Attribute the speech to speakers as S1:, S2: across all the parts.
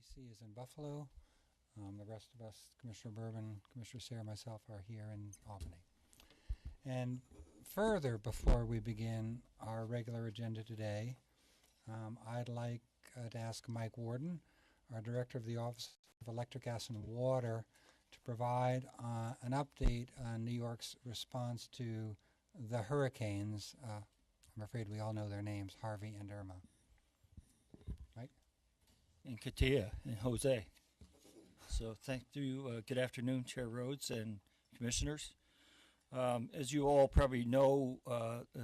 S1: DC is in Buffalo. The rest of us, Commissioner Bourbon, Commissioner Sayre, myself, are here in Albany. And further, before we begin our regular agenda today, I'd like to ask Mike Warden, our Director of the Office of Electric, Gas, and Water, to provide an update on New York's response to the hurricanes. I'm afraid we all know their names, Harvey and Irma. Mike?
S2: And Katia and Jose. So thank you. Good afternoon, Chair Rhodes and Commissioners. As you all probably know,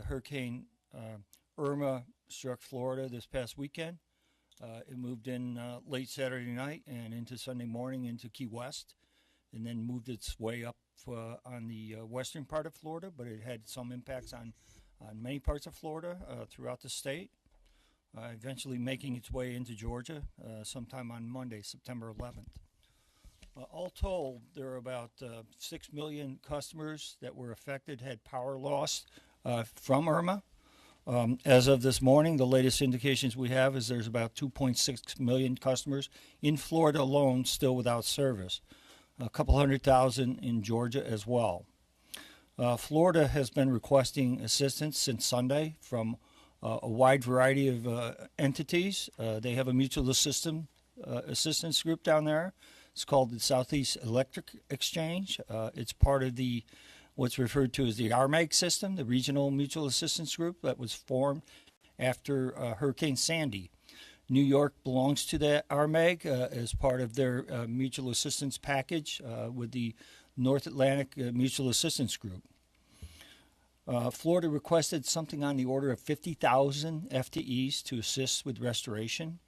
S2: Hurricane Irma struck Florida this past weekend. It moved in late Saturday night and into Sunday morning into Key West, and then moved its way up on the western part of Florida, but it had some impacts on many parts of Florida throughout the state, eventually making its way into Georgia sometime on Monday, September 11th. All told, there are about 6 million customers that were affected, had power loss from Irma. As of this morning, the latest indications we have is there's about 2.6 million customers in Florida alone still without service, a couple 100,000 in Georgia as well. Florida has been requesting assistance since Sunday from a wide variety of entities. They have a mutual assistance group down there. It's called the Southeast Electric Exchange. It's part of the what's referred to as the RMAG system, the Regional Mutual Assistance Group that was formed after Hurricane Sandy. New York belongs to that RMAG as part of their mutual assistance package with the North Atlantic Mutual Assistance Group. Florida requested something on the order of 50,000 FTEs to assist with restoration.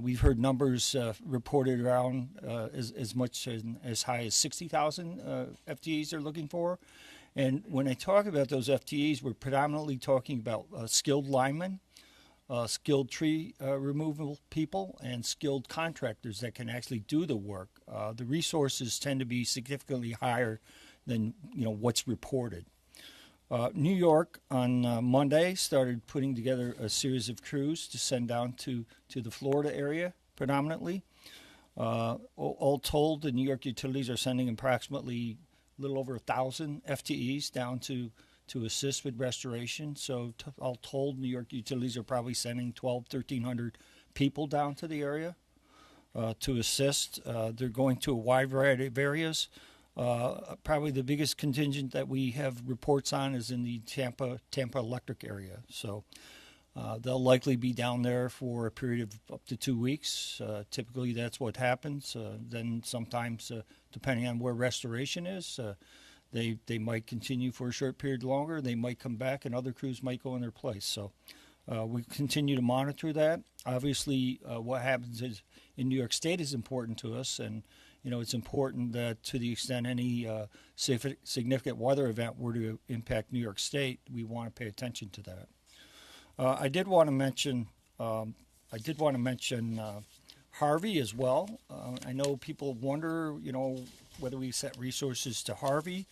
S2: We've heard numbers reported around as much as high as 60,000 FTEs they're looking for. And when I talk about those FTEs, we're predominantly talking about skilled linemen, skilled tree removal people, and skilled contractors that can actually do the work. The resources tend to be significantly higher than what's reported. New York on Monday started putting together a series of crews to send down to the Florida area predominantly. All told, the New York utilities are sending approximately a little over 1,000 FTEs down to assist with restoration. So all told, New York utilities are probably sending 1,300 people down to the area to assist. They're going to a wide variety of areas. Probably the biggest contingent that we have reports on is in the Tampa electric area. So they'll likely be down there for a period of up to 2 weeks. Typically that's what happens. Then sometimes, depending on where restoration is, they might continue for a short period longer. They might come back and other crews might go in their place. So we continue to monitor that. Obviously, what happens is in New York State is important to us, and it's important that to the extent any significant weather event were to impact New York State, we want to pay attention to that. I did want to mention Harvey as well. I know people wonder, whether we set resources to Harvey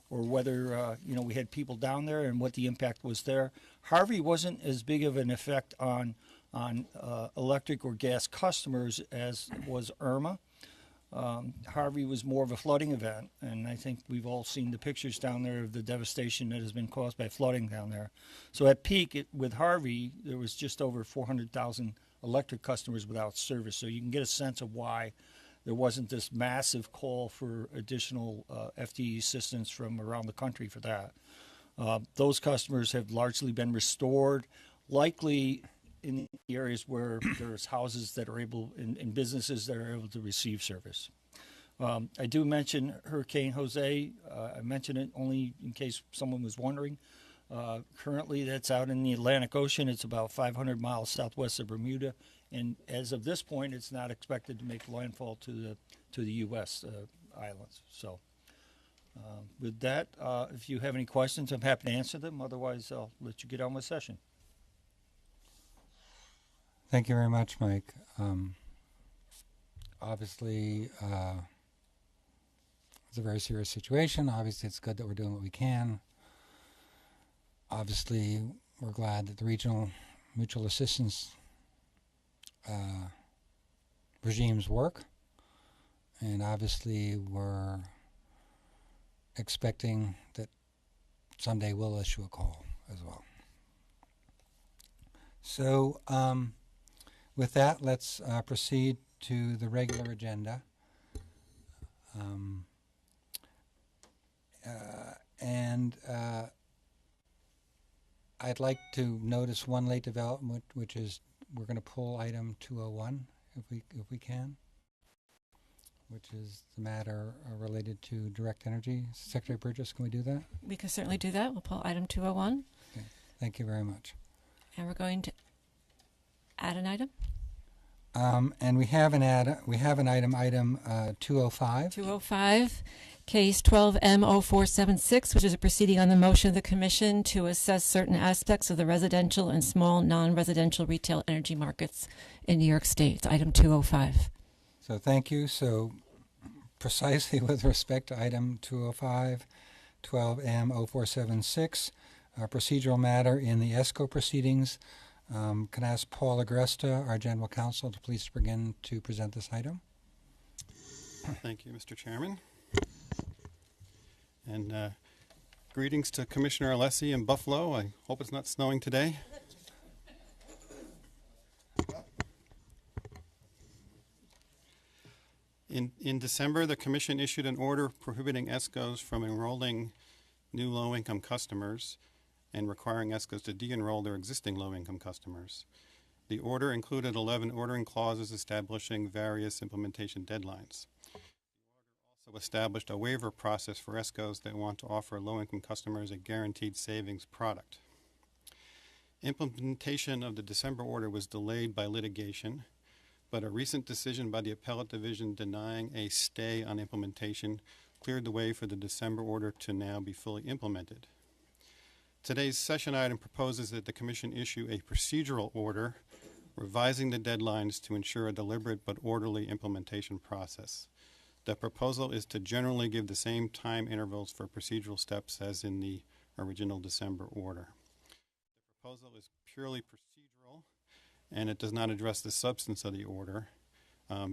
S2: or whether we had people down there and what the impact was there. Harvey wasn't as big of an effect on electric or gas customers as was Irma. Harvey was more of a flooding event, and I think we've all seen the pictures down there of the devastation that has been caused by flooding down there. So at peak, with Harvey, there was just over 400,000 electric customers without service. So you can get a sense of why there wasn't this massive call for additional FTE assistance from around the country for that. Those customers have largely been restored, likely in the areas where there's houses that are able and businesses that are able to receive service. I do mention Hurricane Jose. I mention it only in case someone was wondering. Currently, that's out in the Atlantic Ocean. It's about 500 miles southwest of Bermuda, and as of this point, it's not expected to make landfall to the U.S. Islands. So, with that, if you have any questions, I'm happy to answer them. Otherwise, I'll let you get on with session.
S1: Thank you very much, Mike. Obviously, it's a very serious situation. Obviously, it's good that we're doing what we can. Obviously, we're glad that the Regional Mutual Assistance regimes work. And obviously, we're expecting that someday we'll issue a call as well. So with that, let's proceed to the regular agenda. I'd like to notice one late development, which is we're going to pull item 201 if we can, which is the matter related to direct energy. Secretary Burgess, can we do that?
S3: We can certainly do that. We'll pull item 201.
S1: Okay. Thank you very much.
S3: And we're going to add an item.
S1: And we have an item 205.
S3: 205, case 12M0476, which is a proceeding on the motion of the Commission to assess certain aspects of the residential and small non-residential retail energy markets in New York State. It's item 205.
S1: So thank you. So precisely with respect to item 205, 12M0476, procedural matter in the ESCO proceedings, can I ask Paul Agresta, our General Counsel, to please begin to present this item?
S4: Thank you, Mr. Chairman. And greetings to Commissioner Alessi in Buffalo. I hope it's not snowing today. In December, the Commission issued an order prohibiting ESCOs from enrolling new low-income customers and requiring ESCOs to de-enroll their existing low-income customers. The order included 11 ordering clauses establishing various implementation deadlines. The order also established a waiver process for ESCOs that want to offer low-income customers a guaranteed savings product. Implementation of the December order was delayed by litigation, but a recent decision by the Appellate Division denying a stay on implementation cleared the way for the December order to now be fully implemented. Today's session item proposes that the Commission issue a procedural order revising the deadlines to ensure a deliberate but orderly implementation process. The proposal is to generally give the same time intervals for procedural steps as in the original December order. The proposal is purely procedural, and it does not address the substance of the order.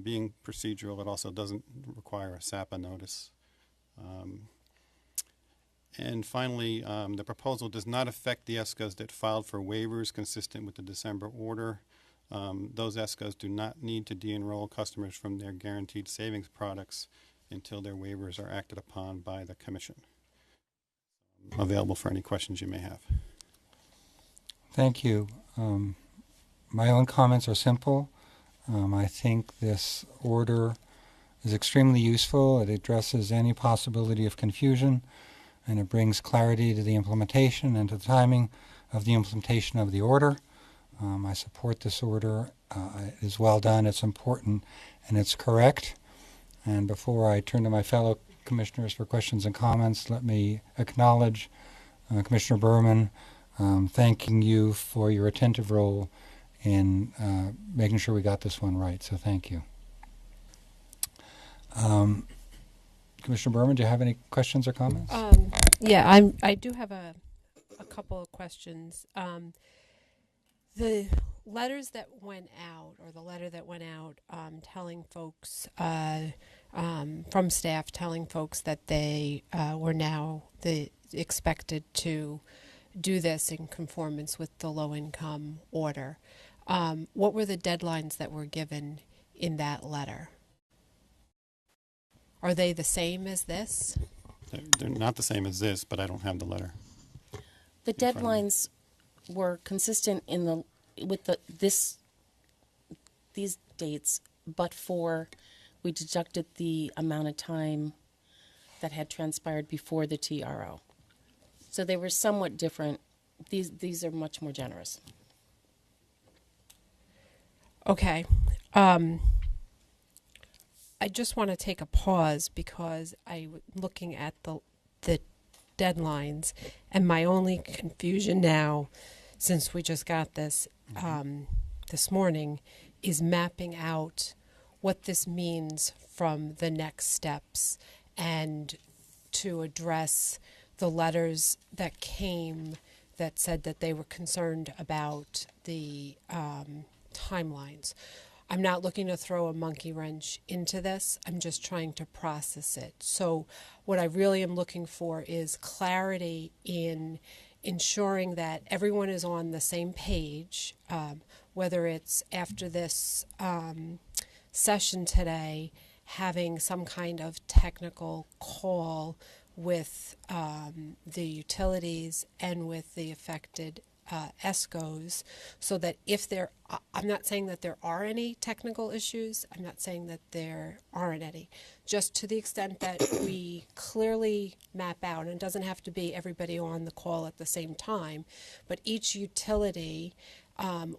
S4: Being procedural, it also doesn't require a SAPA notice. And finally, the proposal does not affect the ESCOs that filed for waivers consistent with the December order. Those ESCOs do not need to de-enroll customers from their guaranteed savings products until their waivers are acted upon by the Commission. I'm available for any questions you may have.
S1: Thank you. My own comments are simple. I think this order is extremely useful. It addresses any possibility of confusion, and it brings clarity to the implementation and to the timing of the implementation of the order. I support this order. It is well done, it's important, and it's correct. And before I turn to my fellow commissioners for questions and comments, let me acknowledge Commissioner Berman, thanking you for your attentive role in making sure we got this one right, so thank you. Commissioner Berman, do you have any questions or comments?
S5: Yeah, I do have a couple of questions. The letters that went out, or the letter that went out telling folks, from staff telling folks that they were now expected to do this in conformance with the low-income order. What were the deadlines that were given in that letter? Are they the same as this?
S4: They're not the same as this, but I don't have the letter.
S6: The deadlines were consistent with these dates, but we deducted the amount of time that had transpired before the TRO. So they were somewhat different. These are much more generous.
S5: Okay. I just want to take a pause because I'm looking at the deadlines, and my only confusion now, since we just got this this morning, is mapping out what this means from the next steps and to address the letters that came that said that they were concerned about the timelines. I'm not looking to throw a monkey wrench into this. I'm just trying to process it. So what I really am looking for is clarity in ensuring that everyone is on the same page, whether it's after this session today, having some kind of technical call with the utilities and with the affected ESCOs, so that if there, I'm not saying that there are any technical issues, I'm not saying that there aren't any, just to the extent that we clearly map out, and it doesn't have to be everybody on the call at the same time, but each utility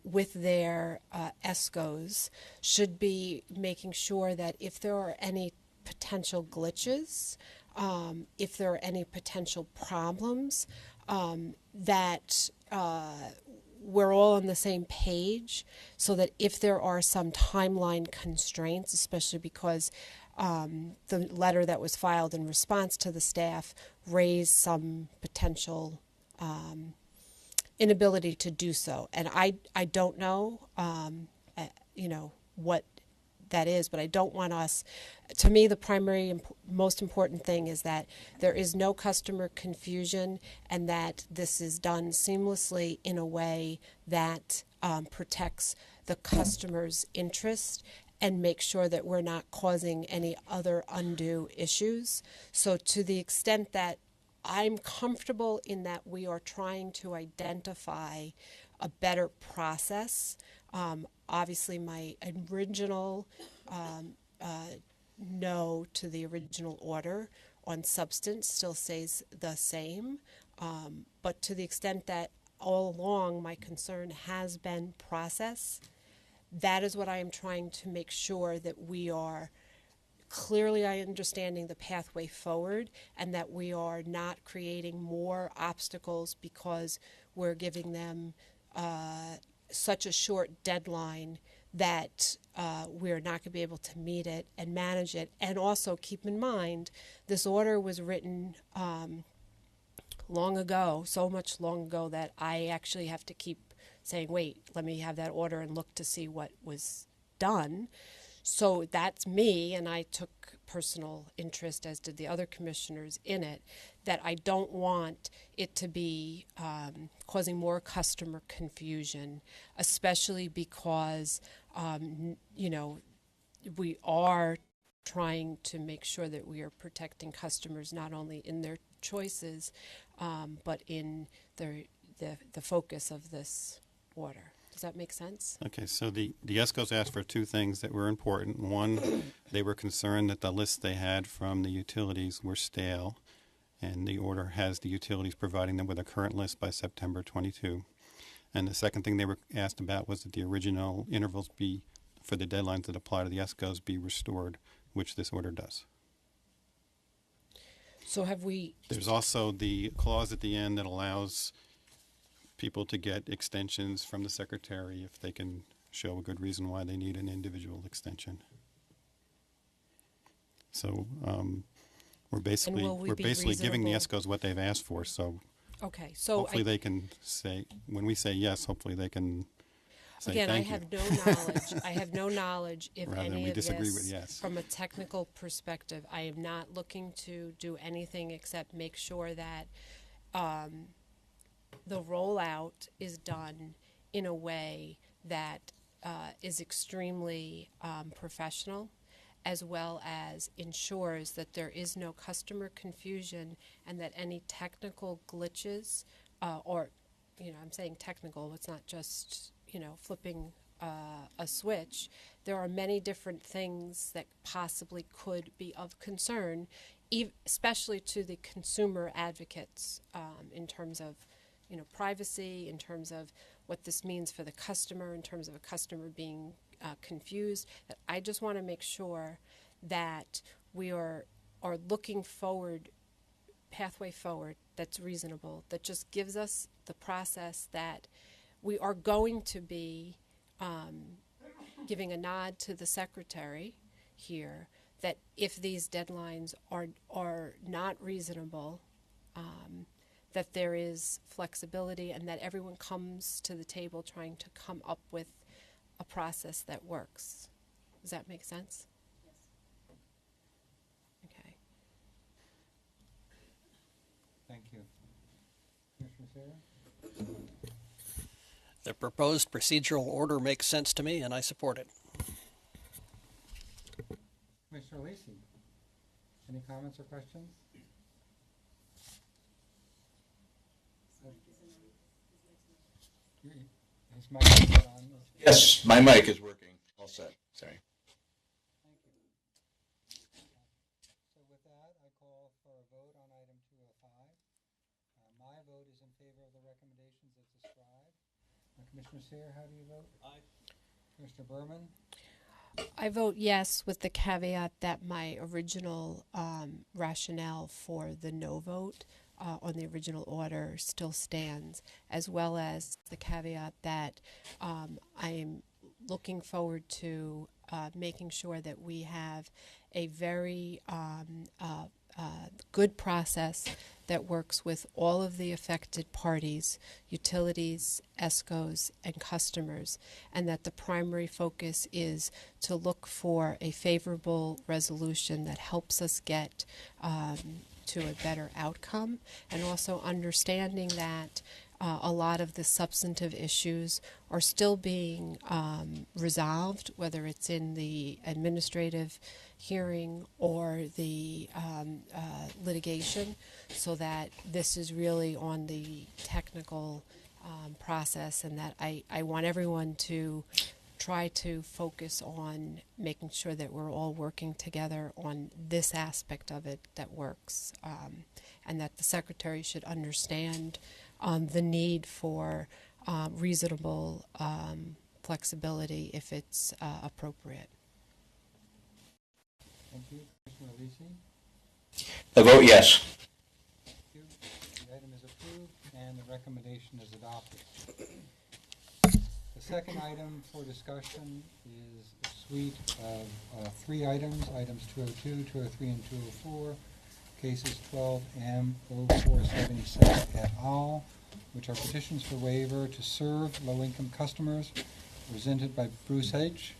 S5: with their ESCOs should be making sure that if there are any potential glitches, if there are any potential problems, that we're all on the same page, so that if there are some timeline constraints, especially because the letter that was filed in response to the staff raised some potential inability to do so. And I don't know, what that is, but I don't want us, to me, the primary, most important thing is that there is no customer confusion, and that this is done seamlessly in a way that protects the customer's interest and make sure that we're not causing any other undue issues. So to the extent that I'm comfortable in that we are trying to identify a better process. Obviously, my original no to the original order on substance still stays the same. But to the extent that all along my concern has been process, that is what I am trying to make sure that we are clearly understanding the pathway forward, and that we are not creating more obstacles because we're giving them such a short deadline that we're not going to be able to meet it and manage it. And also keep in mind, this order was written long ago, so much long ago that I actually have to keep saying, wait, let me have that order and look to see what was done. So that's me, and I took personal interest, as did the other commissioners, in it, that I don't want it to be causing more customer confusion, especially because, we are trying to make sure that we are protecting customers not only in their choices, but in the focus of this order. Does that make sense?
S4: Okay, so the ESCOs asked for two things that were important. One, they were concerned that the lists they had from the utilities were stale, and the order has the utilities providing them with a current list by September 22. And the second thing they were asked about was that the original intervals be, for the deadlines that apply to the ESCOs, be restored, which this order does.
S5: So have we...
S4: There's also the clause at the end that allows people to get extensions from the secretary if they can show a good reason why they need an individual extension. So we're basically giving the ESCOs what they've asked for. So
S5: okay, so
S4: hopefully they can say, when we say yes, hopefully they can say
S5: again,
S4: thank
S5: I
S4: you.
S5: have no knowledge. I have no knowledge if
S4: Rather than
S5: any
S4: we
S5: of
S4: disagree
S5: this,
S4: with yes.
S5: from a technical perspective, I am not looking to do anything except make sure that the rollout is done in a way that is extremely professional, as well as ensures that there is no customer confusion, and that any technical glitches, I'm saying technical, it's not just, flipping a switch. There are many different things that possibly could be of concern, especially to the consumer advocates, in terms of privacy, in terms of what this means for the customer, in terms of a customer being confused. That I just want to make sure that we are looking forward, pathway forward, that's reasonable, that just gives us the process that we are going to be giving a nod to the secretary here, that if these deadlines are not reasonable, that there is flexibility, and that everyone comes to the table trying to come up with a process that works. Does that make sense? Okay.
S1: Thank you. Commissioner Sarah?
S7: The proposed procedural order makes sense to me, and I support it.
S1: Commissioner Lisi, any comments or questions? His mic is not on.
S8: Yes, my mic is working. All set. Sorry.
S1: Thank you. So with that, I call for a vote on item 205. My vote is in favor of the recommendations as described. Commissioner Sayre, how do you vote? Aye. Commissioner Berman?
S5: I vote yes with the caveat that my original rationale for the no vote on the original order still stands, as well as the caveat that I am looking forward to making sure that we have a very good process that works with all of the affected parties, utilities, ESCOs, and customers, and that the primary focus is to look for a favorable resolution that helps us get to a better outcome, and also understanding that a lot of the substantive issues are still being resolved, whether it's in the administrative hearing or the litigation, so that this is really on the technical process, and that I want everyone to try to focus on making sure that we're all working together on this aspect of it that works, and that the Secretary should understand the need for reasonable flexibility if it's appropriate.
S1: Thank you. Commissioner Lisi?
S8: I vote yes.
S1: Thank you. The item is approved and the recommendation is adopted. The second item for discussion is a suite of 3 items, items 202, 203, and 204, cases 12M0477 et al., which are petitions for waiver to serve low-income customers, presented by Bruce H.,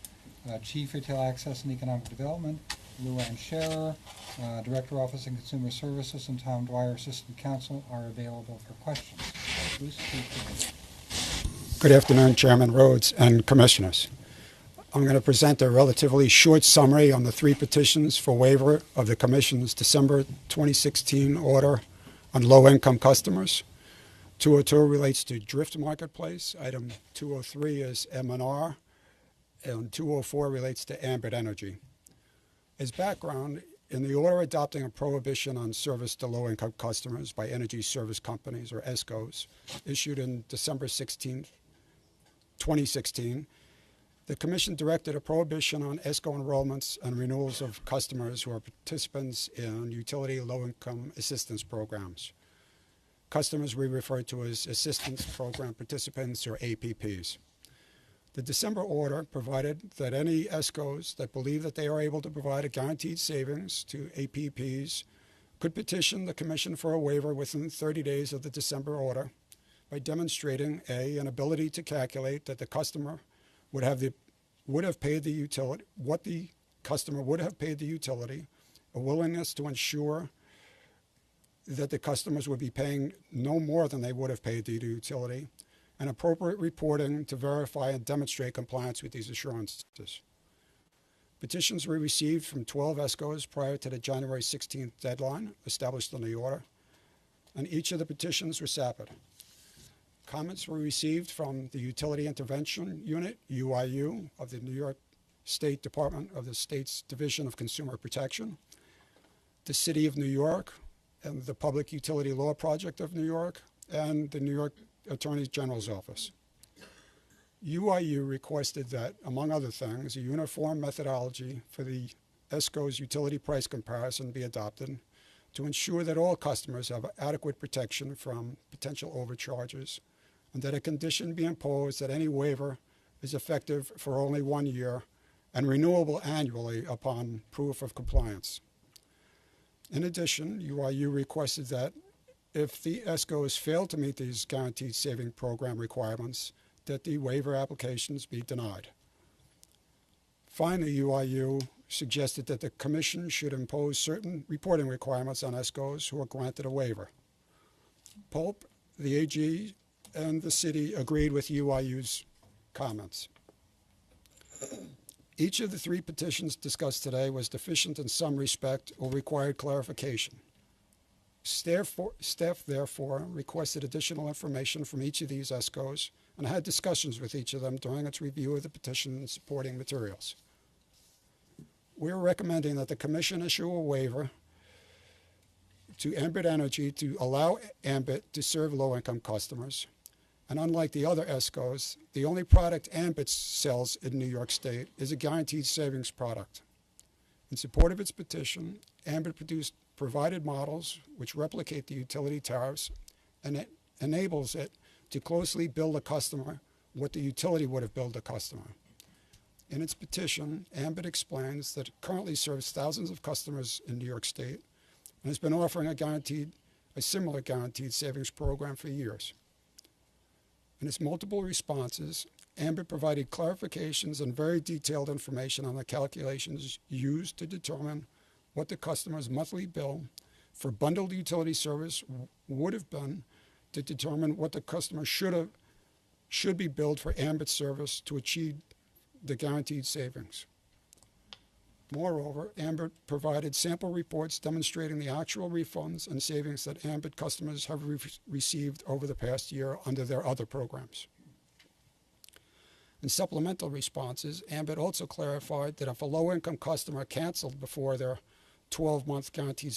S1: Chief Retail Access and Economic Development, Luann Scherer, Director Office and Consumer Services, and Tom Dwyer, Assistant Counsel, are available for questions. Bruce, please begin.
S9: Good afternoon, Chairman Rhodes and Commissioners. I'm going to present a relatively short summary on the 3 petitions for waiver of the Commission's December 2016 order on low-income customers. 202 relates to Drift Marketplace. Item 203 is M&R, and 204 relates to Ambit Energy. As background, in the order adopting a prohibition on service to low-income customers by energy service companies, or ESCOs, issued in December 16, 2016, the Commission directed a prohibition on ESCO enrollments and renewals of customers who are participants in utility low-income assistance programs. Customers we refer to as Assistance Program Participants, or APPs. The December order provided that any ESCOs that believe that they are able to provide a guaranteed savings to APPs could petition the Commission for a waiver within 30 days of the December order by demonstrating an ability to calculate that the customer would have paid the utility, what the customer would have paid the utility, a willingness to ensure that the customers would be paying no more than they would have paid the utility, and appropriate reporting to verify and demonstrate compliance with these assurances. Petitions were received from 12 ESCOs prior to the January 16th deadline established in the order, and each of the petitions were SAPID. Comments were received from the Utility Intervention Unit, UIU, of the New York State Department of the State's Division of Consumer Protection, the City of New York, and the Public Utility Law Project of New York, and the New York Attorney General's Office. UIU requested that, among other things, a uniform methodology for the ESCO's utility price comparison be adopted to ensure that all customers have adequate protection from potential overcharges, and that a condition be imposed that any waiver is effective for only 1 year and renewable annually upon proof of compliance. In addition, UIU requested that if the ESCOs fail to meet these guaranteed saving program requirements, that the waiver applications be denied. Finally, UIU suggested that the Commission should impose certain reporting requirements on ESCOs who are granted a waiver. Pulp, the AG, and the city agreed with UIU's comments. Each of the three petitions discussed today was deficient in some respect or required clarification. Staff therefore requested additional information from each of these ESCOs and had discussions with each of them during its review of the petition and supporting materials. We are recommending that the Commission issue a waiver to Ambit Energy to allow Ambit to serve low-income customers. And unlike the other ESCOs, the only product Ambit sells in New York State is a guaranteed savings product. In support of its petition, Ambit provided models which replicate the utility tariffs, and it enables it to closely bill the customer what the utility would have billed the customer. In its petition, Ambit explains that it currently serves thousands of customers in New York State and has been offering a similar guaranteed savings program for years. In its multiple responses, Ambit provided clarifications and very detailed information on the calculations used to determine what the customer's monthly bill for bundled utility service would have been, to determine what the customer should be billed for Ambit service to achieve the guaranteed savings. Moreover, Ambit provided sample reports demonstrating the actual refunds and savings that Ambit customers have received over the past year under their other programs. In supplemental responses, Ambit also clarified that if a low-income customer canceled before their 12-month guaranteed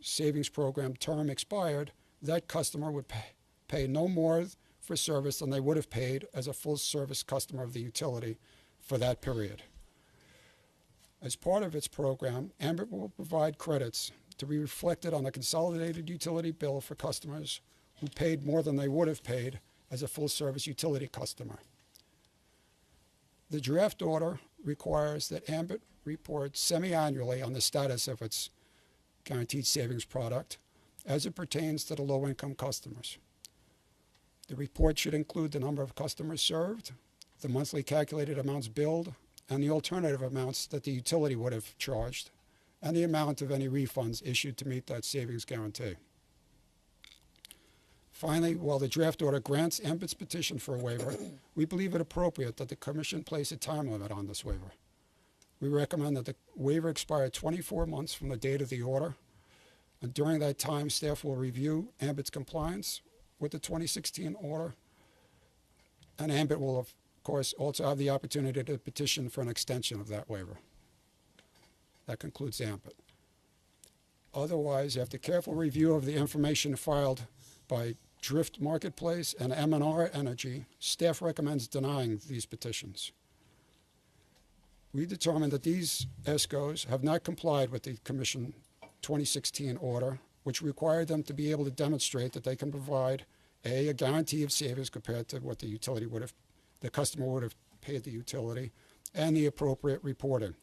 S9: savings program term expired, that customer would pay no more for service than they would have paid as a full-service customer of the utility for that period. As part of its program, Ambit will provide credits to be reflected on the consolidated utility bill for customers who paid more than they would have paid as a full-service utility customer. The draft order requires that Ambit report semi-annually on the status of its guaranteed savings product as it pertains to the low-income customers. The report should include the number of customers served, the monthly calculated amounts billed, and the alternative amounts that the utility would have charged, and the amount of any refunds issued to meet that savings guarantee. Finally, while the draft order grants Ambit's petition for a waiver, we believe it appropriate that the Commission place a time limit on this waiver. We recommend that the waiver expire 24 months from the date of the order, and during that time, staff will review Ambit's compliance with the 2016 order, and Ambit will, of course, also have the opportunity to petition for an extension of that waiver. That concludes Ambit. Otherwise, after careful review of the information filed by Drift Marketplace and M&R Energy, staff recommends denying these petitions. We determined that these ESCOs have not complied with the Commission 2016 order, which required them to be able to demonstrate that they can provide a guarantee of savings compared to what the customer would have paid the utility, and the appropriate reporting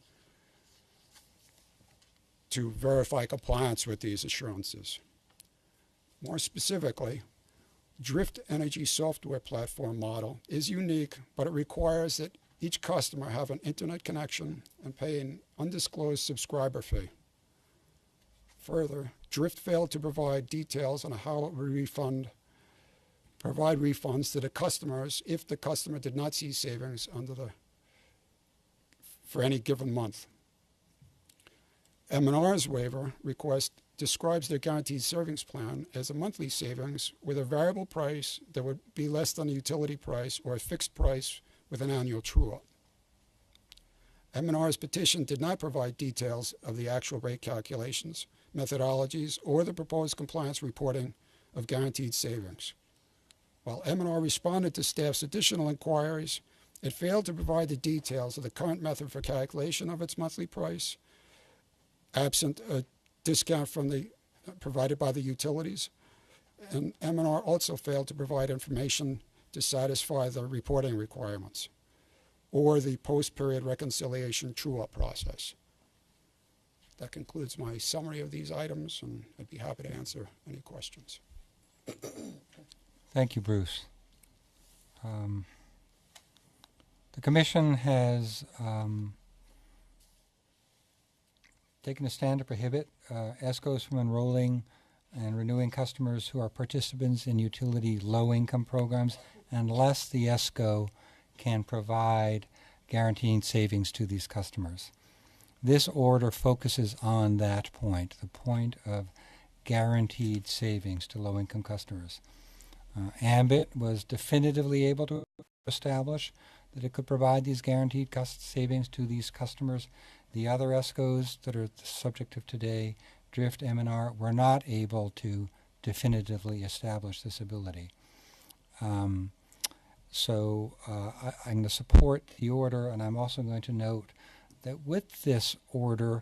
S9: to verify compliance with these assurances. More specifically, Drift Energy software platform model is unique, but it requires that each customer have an internet connection and pay an undisclosed subscriber fee. Further, Drift failed to provide details on how it would provide refunds to the customers if the customer did not see savings for any given month. M&R's waiver request describes their guaranteed savings plan as a monthly savings with a variable price that would be less than a utility price or a fixed price with an annual true-up. M&R's petition did not provide details of the actual rate calculations, methodologies, or the proposed compliance reporting of guaranteed savings. While M&R responded to staff's additional inquiries, it failed to provide the details of the current method for calculation of its monthly price, absent a discount provided by the utilities, and M&R also failed to provide information to satisfy the reporting requirements or the post-period reconciliation true-up process. That concludes my summary of these items, and I'd be happy to answer any questions.
S1: Thank you, Bruce. The Commission has taken a stand to prohibit ESCOs from enrolling and renewing customers who are participants in utility low-income programs unless the ESCO can provide guaranteed savings to these customers. This order focuses on that point, the point of guaranteed savings to low-income customers. Ambit was definitively able to establish that it could provide these guaranteed savings to these customers. The other ESCOs that are the subject of today, Drift, M&R, were not able to definitively establish this ability. I'm going to support the order, and I'm also going to note that with this order,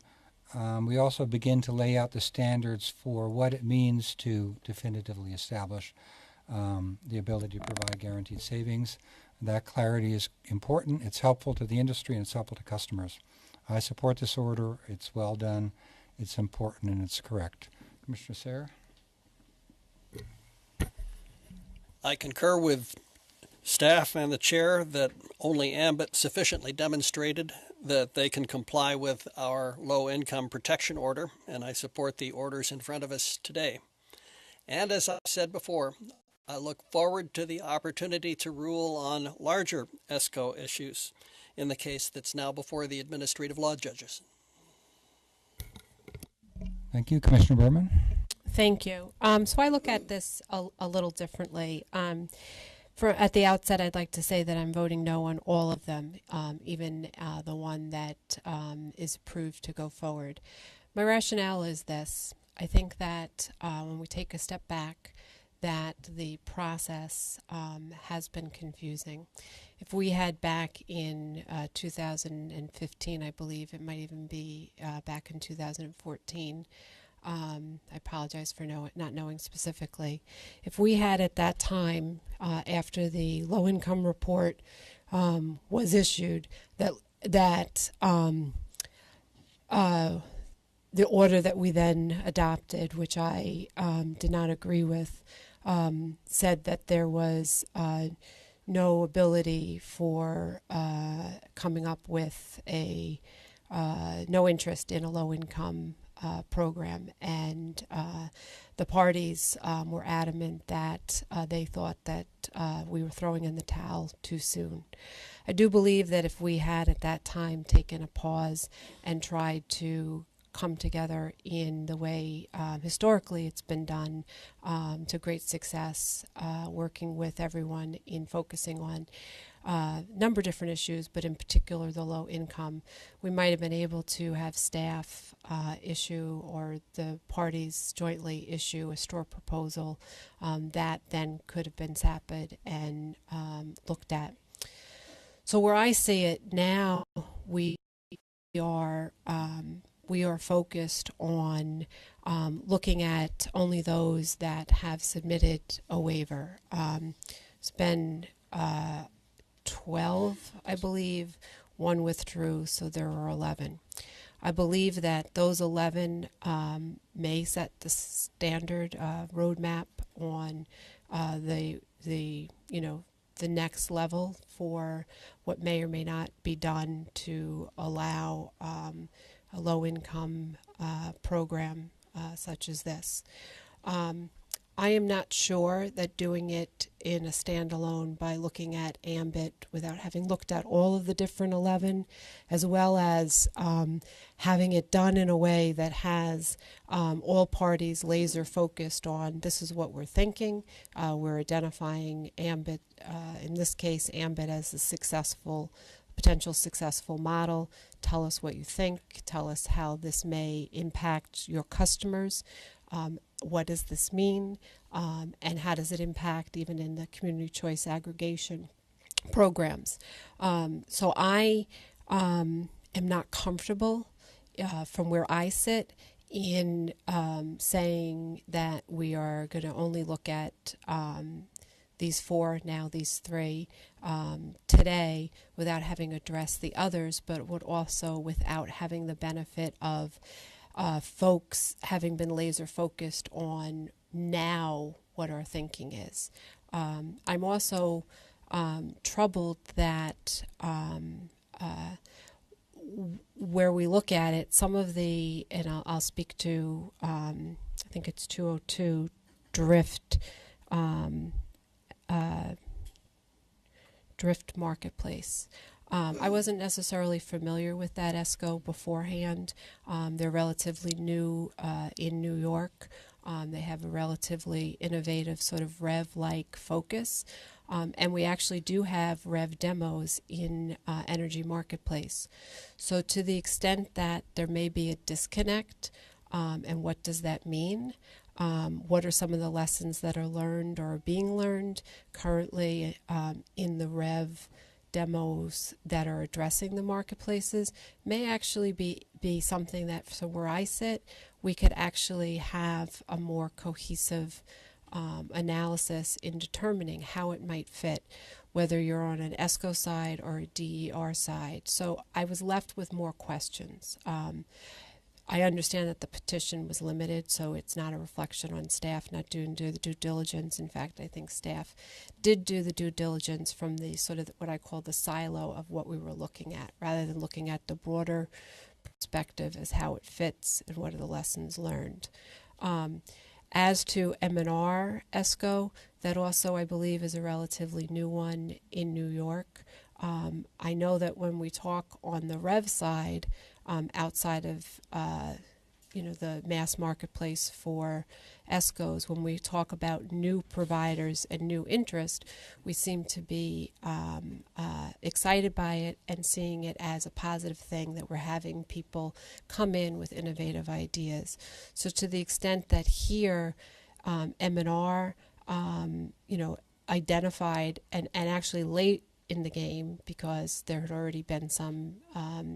S1: we also begin to lay out the standards for what it means to definitively establish the ability to provide guaranteed savings. That clarity is important. It's helpful to the industry, and it's helpful to customers. I support this order. It's well done. It's important, and it's correct. Commissioner Sayre?
S7: I concur with staff and the chair that only Ambit sufficiently demonstrated that they can comply with our low-income protection order, and I support the orders in front of us today. And as I said before, I look forward to the opportunity to rule on larger ESCO issues in the case that's now before the administrative law judges.
S1: Thank you. Commissioner Berman?
S5: Thank you. So I look at this a little differently. At the outset, I'd like to say that I'm voting no on all of them, even the one that is approved to go forward. My rationale is this. I think that when we take a step back, that the process has been confusing. If we had back in 2015, I believe, it might even be back in 2014, I apologize for not knowing specifically. If we had at that time, after the low-income report was issued, that the order that we then adopted, which I did not agree with, said that there was no ability for coming up with no interest in a low-income program, and the parties were adamant that they thought that we were throwing in the towel too soon. I do believe that if we had at that time taken a pause and tried to come together in the way historically it's been done to great success, working with everyone in focusing on a number of different issues, but in particular the low income, we might have been able to have staff issue or the parties jointly issue a store proposal that then could have been sapid and looked at. So where I see it now, we are focused on looking at only those that have submitted a waiver. It's been 12, I believe. One withdrew, so there are 11. I believe that those 11 may set the standard roadmap on the next level for what may or may not be done to allow a low-income program such as this. I am not sure that doing it in a standalone by looking at Ambit without having looked at all of the different 11, as well as having it done in a way that has all parties laser focused on this is what we're thinking. We're identifying Ambit, in this case, Ambit as a potential successful model. Tell us what you think. Tell us how this may impact your customers. What does this mean? And how does it impact even in the community choice aggregation programs? So I am not comfortable from where I sit in saying that we are going to only look at these 4, now these 3 today without having addressed the others, but would also without having the benefit of folks having been laser focused on now what our thinking is. I'm also troubled that where we look at it, some of the, and I'll speak to, I think it's 202 drift, drift marketplace. I wasn't necessarily familiar with that ESCO beforehand. They're relatively new in New York. They have a relatively innovative sort of Rev-like focus. And we actually do have Rev demos in Energy Marketplace. So to the extent that there may be a disconnect, and what does that mean? What are some of the lessons that are learned or are being learned currently in the Rev demos that are addressing the marketplaces may actually be something that, so where I sit, we could actually have a more cohesive analysis in determining how it might fit, whether you're on an ESCO side or a DER side. So I was left with more questions. I understand that the petition was limited, so it's not a reflection on staff not doing the due diligence. In fact, I think staff did do the due diligence from the sort of what I call the silo of what we were looking at, rather than looking at the broader perspective as how it fits and what are the lessons learned. As to M&R ESCO, that also I believe is a relatively new one in New York. I know that when we talk on the Rev side, outside of the mass marketplace for ESCOs, when we talk about new providers and new interest, we seem to be excited by it and seeing it as a positive thing that we're having people come in with innovative ideas. So to the extent that here M&R identified and actually late in the game, because there had already been some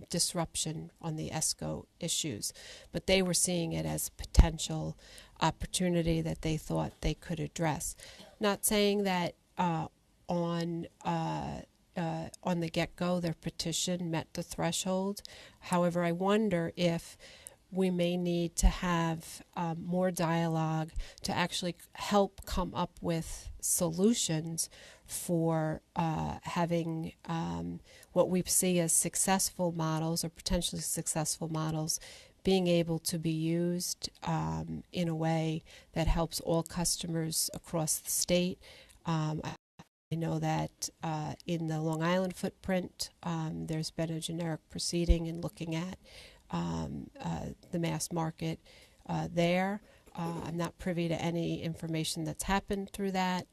S5: disruption on the ESCO issues, but they were seeing it as a potential opportunity that they thought they could address. Not saying that on the get-go their petition met the threshold. However, I wonder if we may need to have more dialogue to actually help come up with solutions for having what we see as successful models or potentially successful models being able to be used in a way that helps all customers across the state. I know that in the Long Island footprint, there's been a generic proceeding in looking at the mass market there. I'm not privy to any information that's happened through that,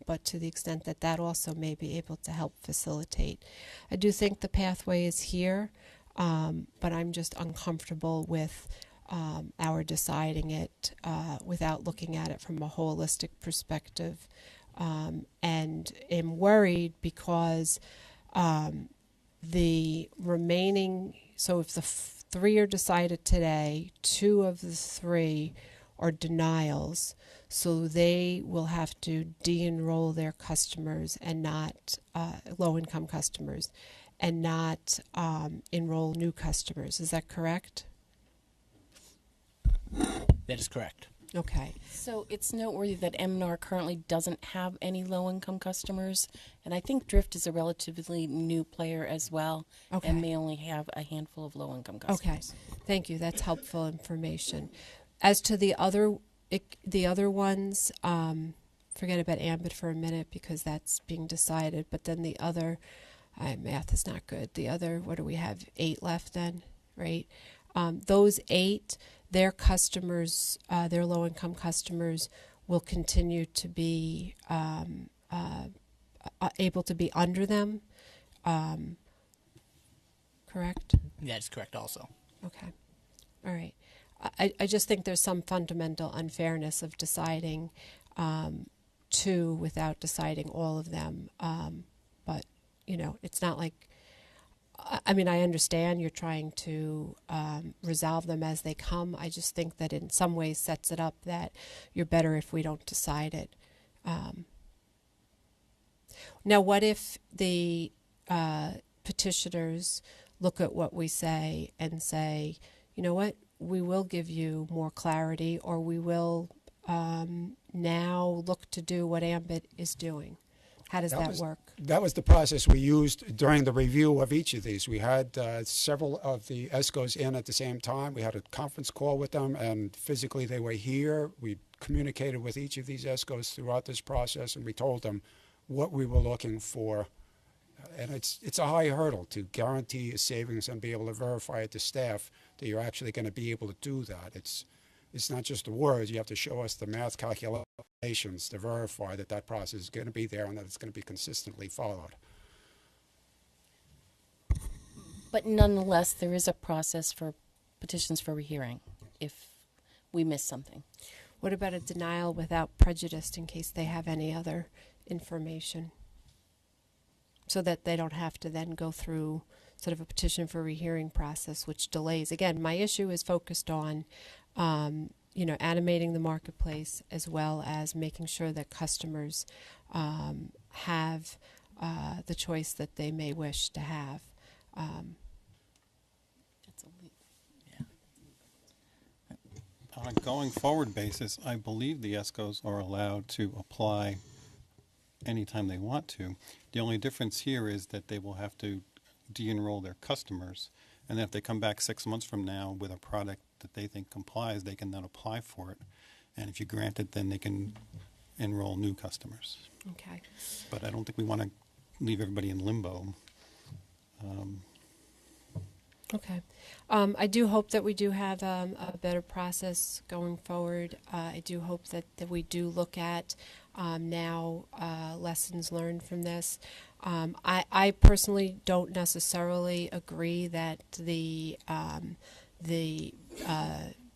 S5: but to the extent that that also may be able to help facilitate. I do think the pathway is here, but I'm just uncomfortable with our deciding it without looking at it from a holistic perspective, and am worried because the remaining, so if the three are decided today, two of the three are denials, so they will have to de-enroll their customers and not low-income customers, and not enroll new customers. Is that correct?
S10: That is correct.
S5: Okay.
S6: So it's noteworthy that M&R currently doesn't have any low-income customers, and I think Drift is a relatively new player as well,
S5: Okay.
S6: and may only have a handful of low-income customers.
S5: Okay, thank you. That's helpful information. As to the other ones, forget about Ambit for a minute because that's being decided. But then the other, math is not good. The other, what do we have? 8 left then, right? Those 8, their customers, their low-income customers, will continue to be able to be under them. Correct?
S10: That is correct also.
S5: Okay. All right. I just think there's some fundamental unfairness of deciding 2 without deciding all of them. But, it's not like, I mean, I understand you're trying to resolve them as they come. I just think that in some ways sets it up that you're better if we don't decide it. Now, what if the petitioners look at what we say and say, you know what, we will give you more clarity, or we will now look to do what Ambit is doing? How does that work?
S9: That was the process we used during the review of each of these. We had several of the ESCOs in at the same time. We had a conference call with them, and physically they were here. We communicated with each of these ESCOs throughout this process, and we told them what we were looking for. And it's a high hurdle to guarantee a savings and be able to verify it to staff that you're actually going to be able to do that. It's not just the words. You have to show us the math calculations to verify that that process is going to be there and that it's going to be consistently followed.
S6: But nonetheless, there is a process for petitions for rehearing if we miss something.
S5: What about a denial without prejudice in case they have any other information? So that they don't have to then go through sort of a petition for rehearing process, which delays. Again, my issue is focused on animating the marketplace as well as making sure that customers have the choice that they may wish to have.
S4: On a going forward basis, I believe the ESCOs are allowed to apply anytime they want to. The only difference here is that they will have to de-enroll their customers, and then if they come back 6 months from now with a product that they think complies, they can then apply for it. And if you grant it, then they can enroll new customers.
S5: Okay.
S4: But I don't think we want to leave everybody in limbo.
S5: Okay. I do hope that we do have a better process going forward. I do hope that we do look at now lessons learned from this. I personally don't necessarily agree that the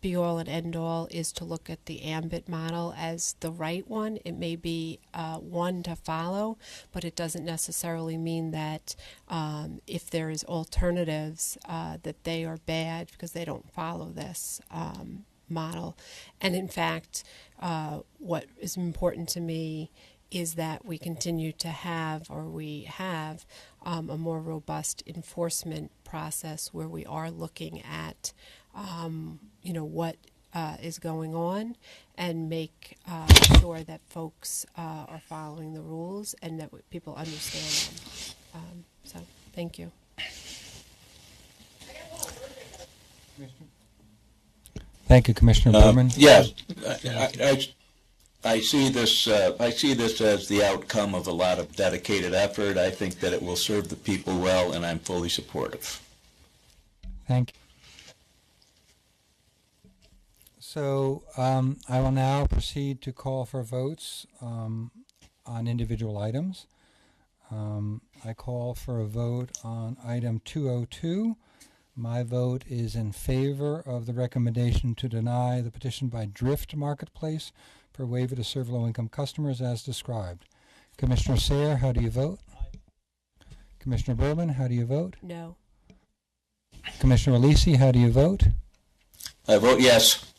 S5: be-all and end-all is to look at the ambit model as the right one. It may be one to follow, but it doesn't necessarily mean that if there is alternatives that they are bad because they don't follow this model. And in fact, what is important to me is that we continue to have, or we have, a more robust enforcement process where we are looking at what is going on and make sure that folks are following the rules and that people understand them. So, thank you.
S1: Thank you, Commissioner Berman.
S8: Yes, I see this. I see this as the outcome of a lot of dedicated effort. I think that it will serve the people well, and I'm fully supportive.
S1: Thank you. So I will now proceed to call for votes on individual items. I call for a vote on item 202. My vote is in favor of the recommendation to deny the petition by Drift Marketplace for waiver to serve low-income customers as described. Commissioner Sayre, how do you vote? Aye. Commissioner Berman, how do you vote?
S5: No.
S1: Commissioner Alisi, how do you vote?
S8: I vote yes.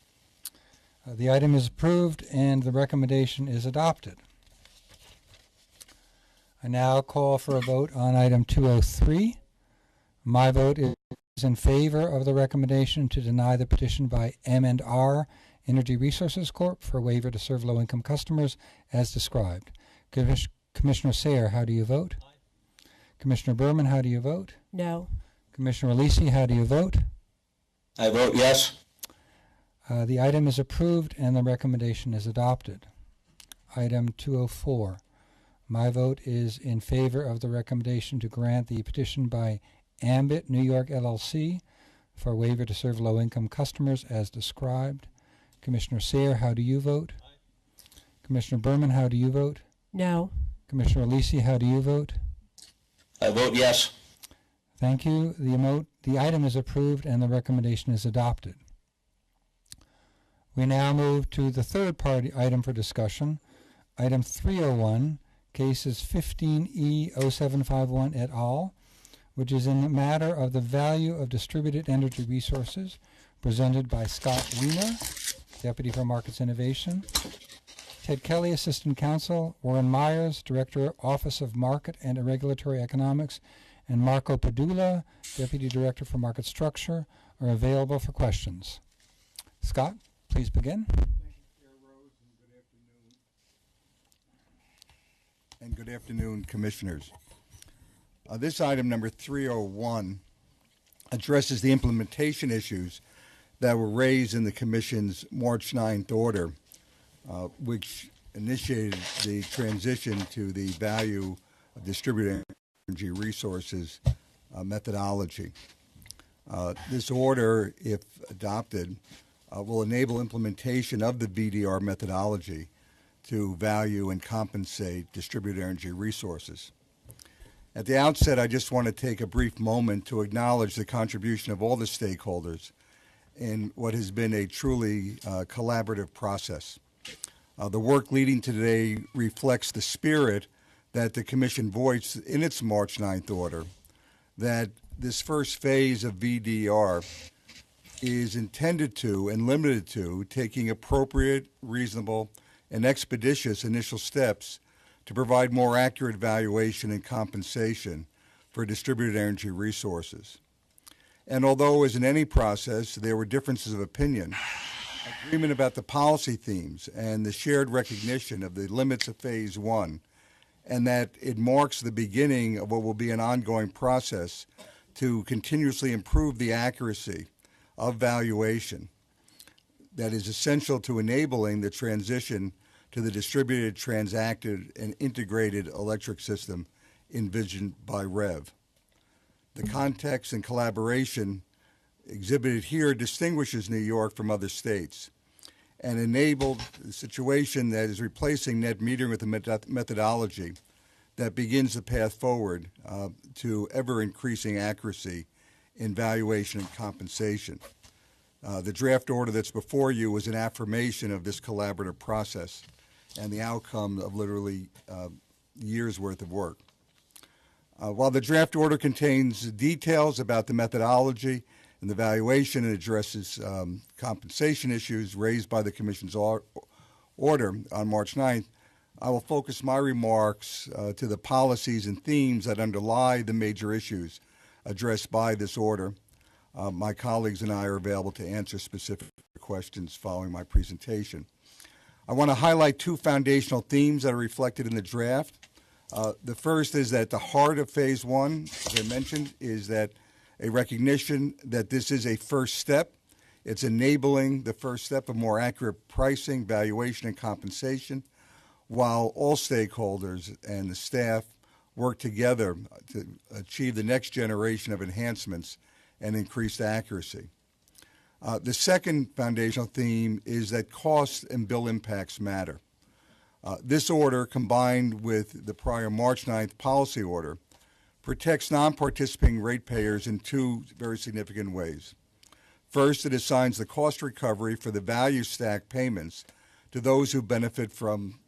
S1: The item is approved and the recommendation is adopted. I now call for a vote on item 203. My vote is in favor of the recommendation to deny the petition by M&R Energy Resources Corp. For waiver to serve low-income customers as described. Commissioner Sayre, how do you vote? Aye. Commissioner Berman, how do you vote?
S5: No.
S1: Commissioner Alisi, how do you vote?
S8: I vote yes.
S1: The item is approved and the recommendation is adopted. Item 204. My vote is in favor of the recommendation to grant the petition by Ambit New York LLC for waiver to serve low-income customers as described. Commissioner Sayre, how do you vote? Aye. Commissioner Berman, how do you vote?
S5: No. Commissioner
S1: Alisi, how do you vote?
S8: I vote yes.
S1: Thank you. The item is approved and the recommendation is adopted. We now move to the third party item for discussion. Item 301, cases 15E0751 et al., which is in the matter of the value of distributed energy resources, presented by Scott Wiener, Deputy for Markets Innovation, Ted Kelly, Assistant Counsel, Warren Myers, Director, Office of Market and Regulatory Economics, and Marco Padula, Deputy Director for Market Structure, are available for questions. Scott, please begin.
S9: Thank you, Chair Rhodes, and good afternoon.
S11: and good afternoon, Commissioners. This item, number 301, addresses the implementation issues that were raised in the Commission's March 9th order, which initiated the transition to the value of distributed energy resources methodology. This order, if adopted, will enable implementation of the VDR methodology to value and compensate distributed energy resources. At the outset, I just want to take a brief moment to acknowledge the contribution of all the stakeholders in what has been a truly collaborative process. The work leading to today reflects the spirit that the Commission voiced in its March 9th order, that this first phase of VDR is intended to and limited to taking appropriate, reasonable, and expeditious initial steps to provide more accurate valuation and compensation for distributed energy resources. And although, as in any process, there were differences of opinion, agreement about the policy themes and the shared recognition of the limits of Phase 1, and that it marks the beginning of what will be an ongoing process to continuously improve the accuracy of valuation that is essential to enabling the transition to the distributed, transacted, and integrated electric system envisioned by REV. The context and collaboration exhibited here distinguishes New York from other states and enabled a situation that is replacing net metering with a methodology that begins the path forward to ever-increasing accuracy in valuation and compensation. The draft order that's before you is an affirmation of this collaborative process and the outcome of literally years' worth of work. While the draft order contains details about the methodology and the valuation and addresses compensation issues raised by the Commission's order on March 9th, I will focus my remarks to the policies and themes that underlie the major issues addressed by this order. My colleagues and I are available to answer specific questions following my presentation. I want to highlight two foundational themes that are reflected in the draft. The first is that the heart of Phase 1, as I mentioned, is that a recognition that this is a first step. It's enabling the first step of more accurate pricing, valuation, and compensation, while all stakeholders and the staff work together to achieve the next generation of enhancements and increased accuracy. The second foundational theme is that costs and bill impacts matter. This order, combined with the prior March 9th policy order, protects non-participating ratepayers in two very significant ways. First, it assigns the cost recovery for the value stack payments to those who benefit from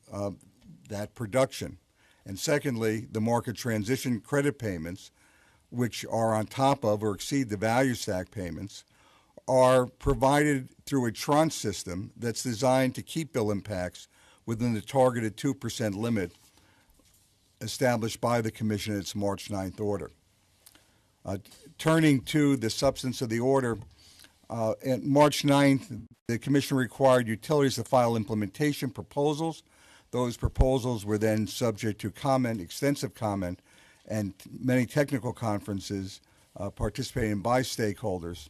S11: that production. And secondly, the market transition credit payments, which are on top of or exceed the value stack payments, are provided through a tranche system that's designed to keep bill impacts within the targeted 2% limit established by the Commission in its March 9th order. Turning to the substance of the order, at March 9th, the Commission required utilities to file implementation proposals. Those proposals were then subject to comment, extensive comment, and many technical conferences participated by stakeholders.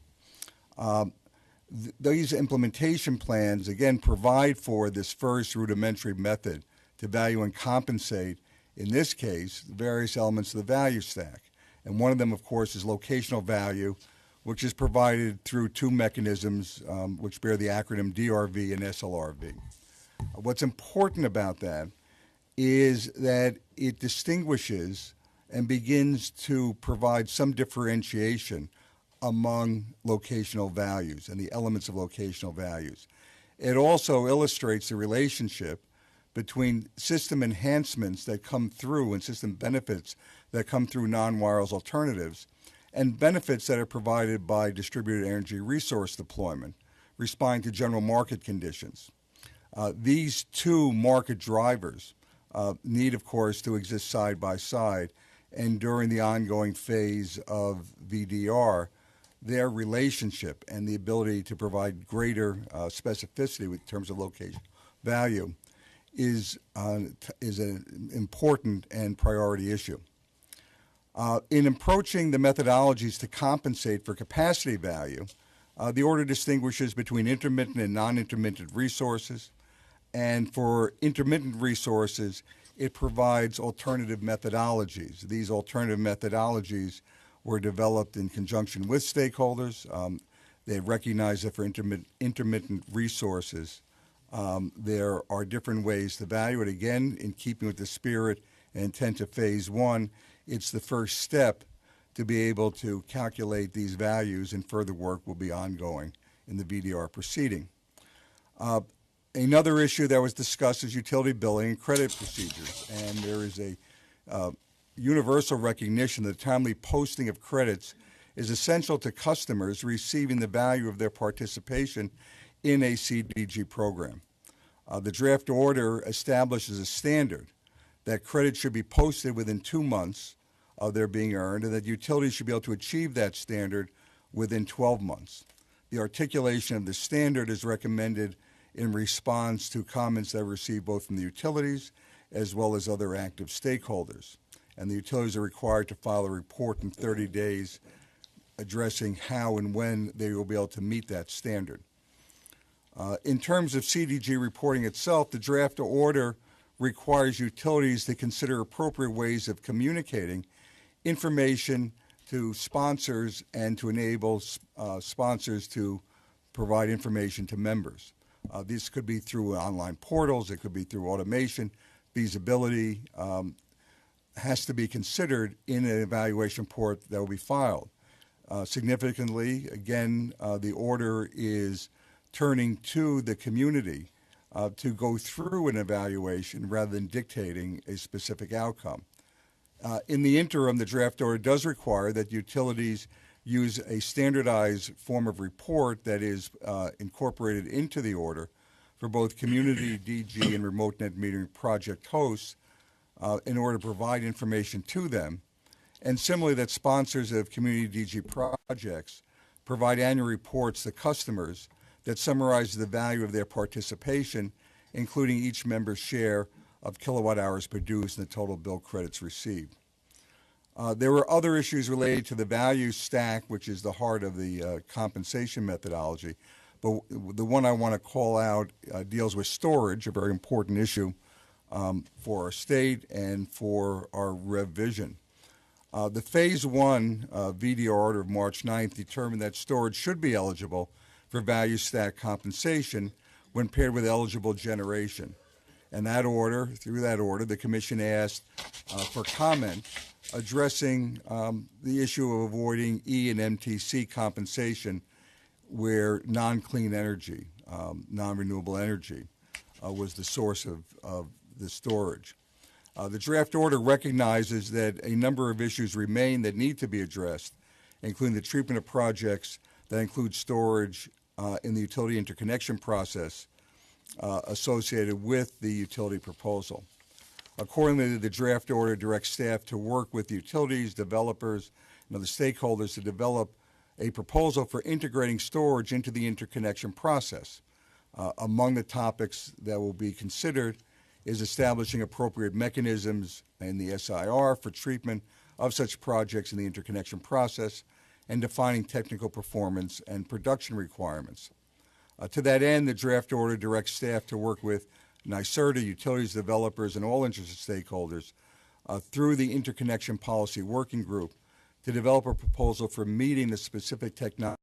S11: These implementation plans, again, provide for this first rudimentary method to value and compensate, in this case, the various elements of the value stack. And one of them, of course, is locational value, which is provided through two mechanisms which bear the acronym DRV and SLRV. What's important about that is that it distinguishes and begins to provide some differentiation among locational values and the elements of locational values. It also illustrates the relationship between system enhancements that come through and system benefits that come through non-wireless alternatives and benefits that are provided by distributed energy resource deployment, responding to general market conditions. These two market drivers need, of course, to exist side by side, and during the ongoing phase of VDR, their relationship and the ability to provide greater specificity in terms of location value is an important and priority issue. In approaching the methodologies to compensate for capacity value, the order distinguishes between intermittent and non-intermittent resources, and for intermittent resources, it provides alternative methodologies. These alternative methodologies were developed in conjunction with stakeholders. They recognize that for intermittent resources, there are different ways to value it. Again, in keeping with the spirit and intent of Phase 1, it's the first step to be able to calculate these values, and further work will be ongoing in the VDR proceeding. Another issue that was discussed is utility billing and credit procedures, and there is a universal recognition that timely posting of credits is essential to customers receiving the value of their participation in a CDG program. The draft order establishes a standard that credits should be posted within 2 months of their being earned, and that utilities should be able to achieve that standard within 12 months. The articulation of the standard is recommended in response to comments that were received both from the utilities as well as other active stakeholders. And the utilities are required to file a report in 30 days addressing how and when they will be able to meet that standard. In terms of CDG reporting itself, the draft order requires utilities to consider appropriate ways of communicating information to sponsors and to enable sponsors to provide information to members. This could be through online portals, it could be through automation. Feasibility has to be considered in an evaluation report that will be filed. Significantly, again, the order is turning to the community to go through an evaluation rather than dictating a specific outcome. In the interim, the draft order does require that utilities use a standardized form of report that is incorporated into the order for both community DG and remote net metering project hosts in order to provide information to them. And similarly, that sponsors of community DG projects provide annual reports to customers that summarize the value of their participation, including each member's share of kilowatt hours produced and the total bill credits received. There were other issues related to the value stack, which is the heart of the compensation methodology. But the one I want to call out deals with storage, a very important issue for our state and for our revision. The Phase 1 VDR order of March 9th determined that storage should be eligible for value stack compensation when paired with eligible generation. And that order, through that order, the Commission asked for comment addressing the issue of avoiding E and MTC compensation where non-clean energy, non-renewable energy was the source of the storage. The draft order recognizes that a number of issues remain that need to be addressed, including the treatment of projects that include storage in the utility interconnection process associated with the utility proposal. Accordingly, the draft order directs staff to work with utilities, developers, and other stakeholders to develop a proposal for integrating storage into the interconnection process. Among the topics that will be considered is establishing appropriate mechanisms in the SIR for treatment of such projects in the interconnection process and defining technical performance and production requirements. To that end, the draft order directs staff to work with NYSERDA, utilities developers, and all interested stakeholders through the Interconnection Policy Working Group to develop a proposal for meeting the specific technology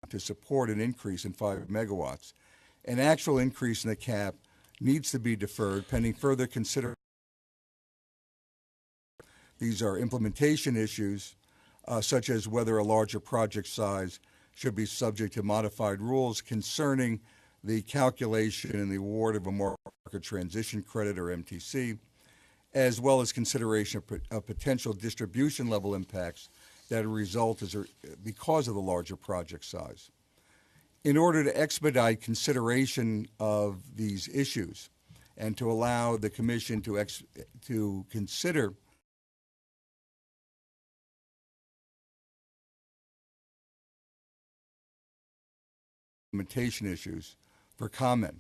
S11: to support an increase in 5 megawatts. An actual increase in the cap needs to be deferred pending further consideration. These are implementation issues, such as whether a larger project size should be subject to modified rules concerning the calculation and the award of a market transition credit, or MTC, as well as consideration of potential distribution level impacts that result because of the larger project size. In order to expedite consideration of these issues and to allow the Commission to consider implementation issues for comment,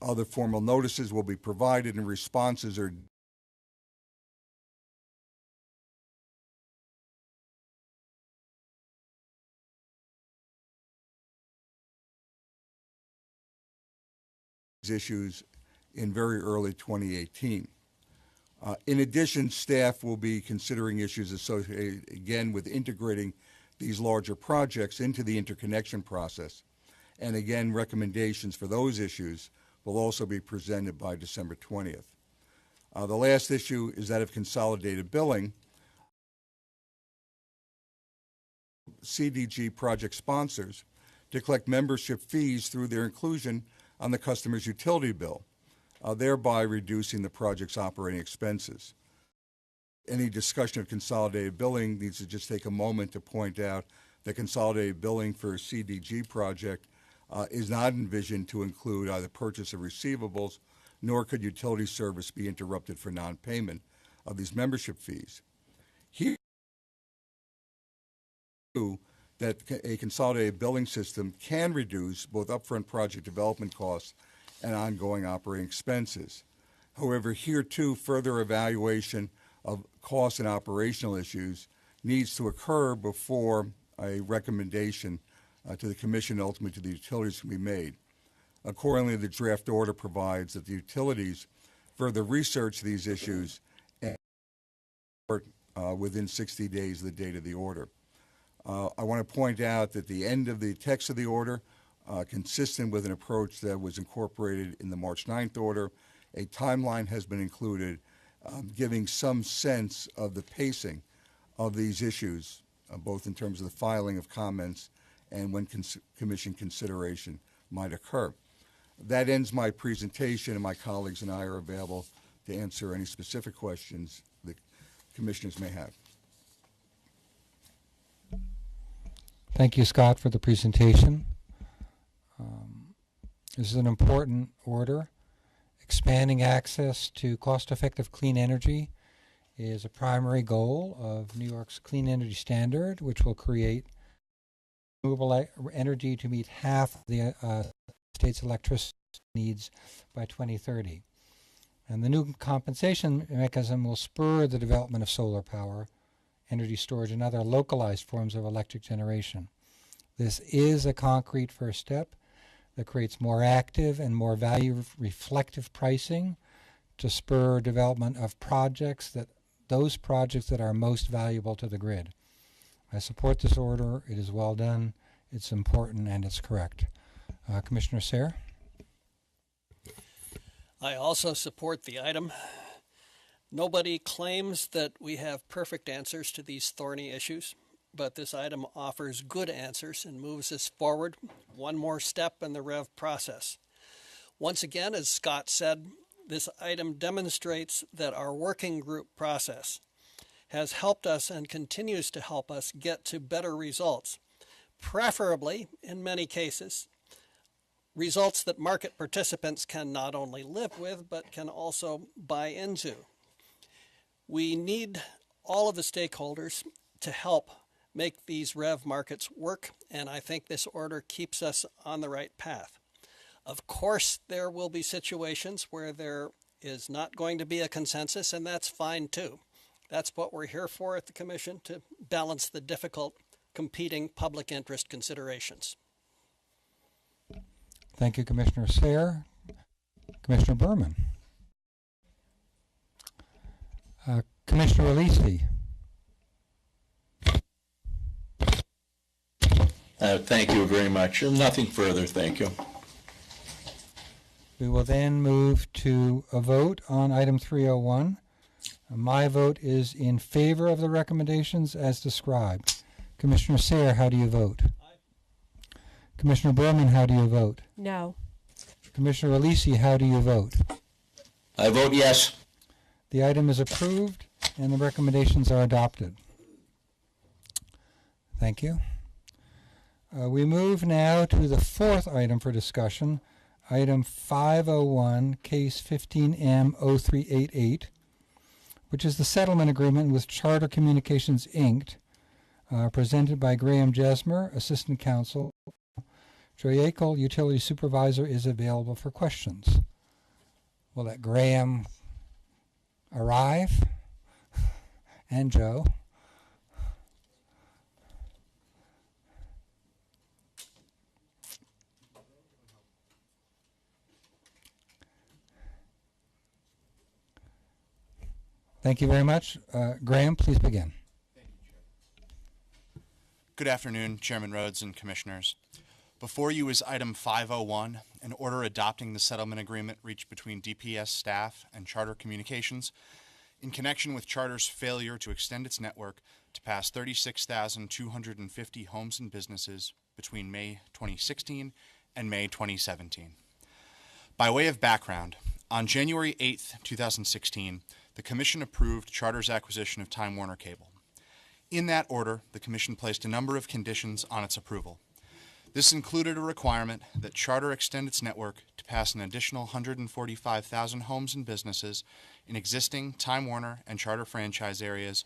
S11: other formal notices will be provided and responses are issues in very early 2018. In addition, staff will be considering issues associated, again, with integrating these larger projects into the interconnection process. And again, recommendations for those issues will also be presented by December 20th. The last issue is that of consolidated billing. CDG project sponsors to collect membership fees through their inclusion on the customer's utility bill, thereby reducing the project's operating expenses. Any discussion of consolidated billing needs to just take a moment to point out that consolidated billing for a CDG project is not envisioned to include either purchase of receivables, nor could utility service be interrupted for non-payment of these membership fees. Here, that a consolidated billing system can reduce both upfront project development costs and ongoing operating expenses. However, here too, further evaluation of cost and operational issues needs to occur before a recommendation to the Commission, ultimately to the utilities, can be made. Accordingly, the draft order provides that the utilities further research these issues and within 60 days of the date of the order. I want to point out that the end of the text of the order, consistent with an approach that was incorporated in the March 9th order, a timeline has been included, giving some sense of the pacing of these issues, both in terms of the filing of comments and when Commission consideration might occur. That ends my presentation, and my colleagues and I are available to answer any specific questions the Commissioners may have.
S1: Thank you, Scott, for the presentation. This is an important order. Expanding access to cost-effective clean energy is a primary goal of New York's Clean Energy Standard, which will create renewable energy to meet half of the state's electricity needs by 2030. And the new compensation mechanism will spur the development of solar power, energy storage, and other localized forms of electric generation. This is a concrete first step that creates more active and more value-reflective pricing to spur development of those projects that are most valuable to the grid. I support this order. It is well done, it's important, and it's correct. Commissioner Sayre?
S7: I also support the item. Nobody claims that we have perfect answers to these thorny issues, but this item offers good answers and moves us forward one more step in the REV process. Once again, as Scott said, this item demonstrates that our working group process has helped us and continues to help us get to better results, preferably, in many cases, results that market participants can not only live with, but can also buy into. We need all of the stakeholders to help make these REV markets work, and I think this order keeps us on the right path. Of course, there will be situations where there is not going to be a consensus, and that's fine too. That's what we're here for at the Commission, to balance the difficult competing public interest considerations.
S1: Thank you, Commissioner Sayre. Commissioner Berman. Commissioner Alisi.
S8: Thank you very much. Nothing further, thank you.
S1: We will then move to a vote on item 301. My vote is in favor of the recommendations as described. Commissioner Sayre, how do you vote? Aye. Commissioner Berman, how do you vote?
S5: No.
S1: Commissioner Alisi, how do you vote?
S8: I vote yes.
S1: The item is approved and the recommendations are adopted. Thank you. We move now to the fourth item for discussion, item 501, case 15M0388, which is the settlement agreement with Charter Communications, Inc., presented by Graham Jesmer, Assistant Counsel. Joe Yackel, Utility Supervisor, is available for questions. We'll let Graham arrive, and Joe. Thank you very much. Graham, please begin.
S12: Good afternoon, Chairman Rhodes and Commissioners. Before you is item 501, an order adopting the settlement agreement reached between DPS staff and Charter Communications in connection with Charter's failure to extend its network to pass 36,250 homes and businesses between May 2016 and May 2017. By way of background, on January 8, 2016, the Commission approved Charter's acquisition of Time Warner Cable. In that order, the Commission placed a number of conditions on its approval. This included a requirement that Charter extend its network to pass an additional 145,000 homes and businesses in existing Time Warner and Charter franchise areas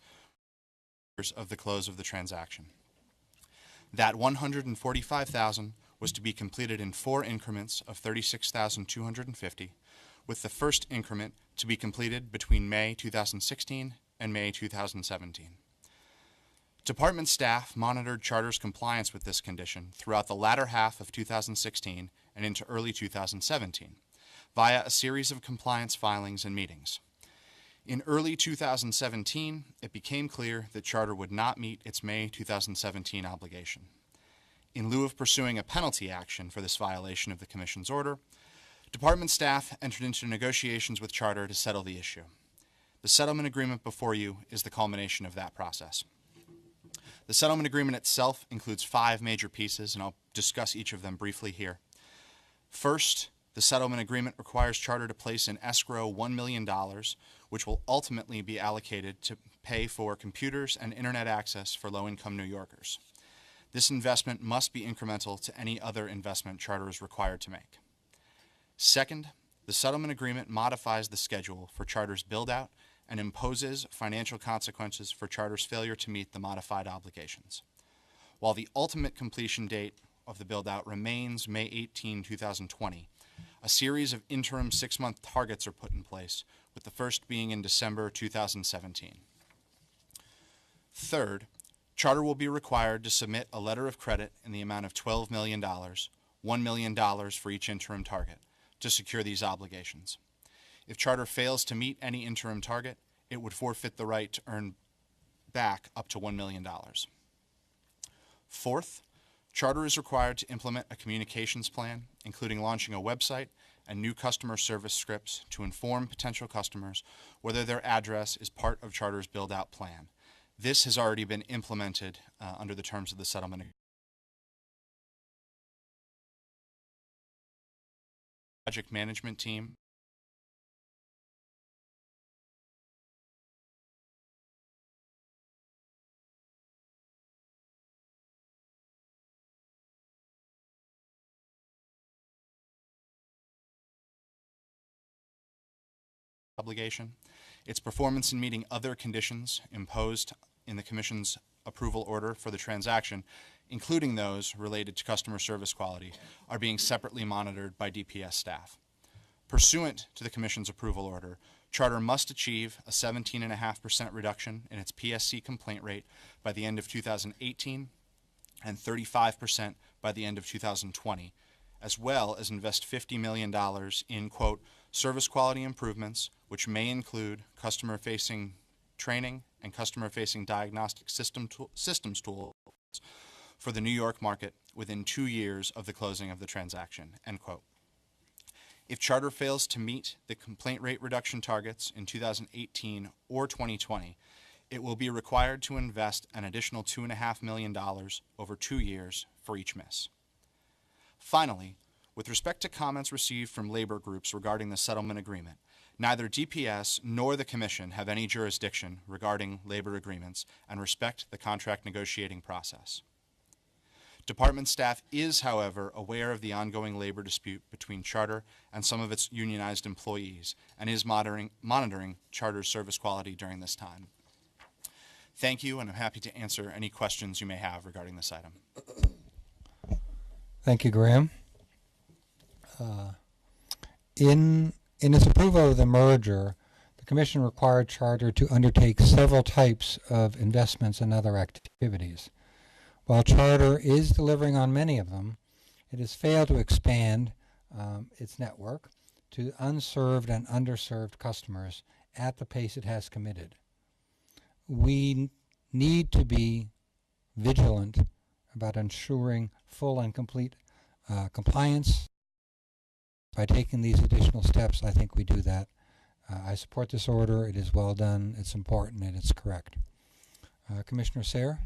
S12: of the close of the transaction. That 145,000 was to be completed in 4 increments of 36,250, with the first increment to be completed between May 2016 and May 2017. Department staff monitored Charter's compliance with this condition throughout the latter half of 2016 and into early 2017 via a series of compliance filings and meetings. In early 2017, it became clear that Charter would not meet its May 2017 obligation. In lieu of pursuing a penalty action for this violation of the Commission's order, Department staff entered into negotiations with Charter to settle the issue. The settlement agreement before you is the culmination of that process. The settlement agreement itself includes 5 major pieces, and I'll discuss each of them briefly here. First, the settlement agreement requires Charter to place in escrow $1 million, which will ultimately be allocated to pay for computers and internet access for low-income New Yorkers. This investment must be incremental to any other investment Charter is required to make. Second, the settlement agreement modifies the schedule for Charter's build-out and imposes financial consequences for Charter's failure to meet the modified obligations. While the ultimate completion date of the build-out remains May 18, 2020, a series of interim 6-month targets are put in place, with the first being in December 2017. Third, Charter will be required to submit a letter of credit in the amount of $12 million, $1 million for each interim target, to secure these obligations. If Charter fails to meet any interim target, it would forfeit the right to earn back up to $1 million. Fourth, Charter is required to implement a communications plan, including launching a website and new customer service scripts to inform potential customers whether their address is part of Charter's build-out plan. This has already been implemented under the terms of the settlement agreement. Project management team obligation, its performance in meeting other conditions imposed in the Commission's approval order for the transaction, including those related to customer service quality, are being separately monitored by DPS staff. Pursuant to the Commission's approval order, Charter must achieve a 17.5% reduction in its PSC complaint rate by the end of 2018 and 35% by the end of 2020, as well as invest $50 million in, quote, service quality improvements, which may include customer-facing training and customer-facing diagnostic systems tools for the New York market within 2 years of the closing of the transaction, end quote. If Charter fails to meet the complaint rate reduction targets in 2018 or 2020, it will be required to invest an additional $2.5 million over 2 years for each miss. Finally, with respect to comments received from labor groups regarding the settlement agreement, neither DPS nor the Commission have any jurisdiction regarding labor agreements and respect the contract negotiating process. Department staff is, however, aware of the ongoing labor dispute between Charter and some of its unionized employees and is monitoring Charter's service quality during this time. Thank you, and I'm happy to answer any questions you may have regarding this item.
S1: Thank you, Graham. In its approval of the merger, the Commission required Charter to undertake several types of investments and other activities. While Charter is delivering on many of them, it has failed to expand its network to unserved and underserved customers at the pace it has committed. We need to be vigilant about ensuring full and complete compliance. By taking these additional steps, I think we do that. I support this order. It is well done, it's important, and it's correct. Commissioner Sayre?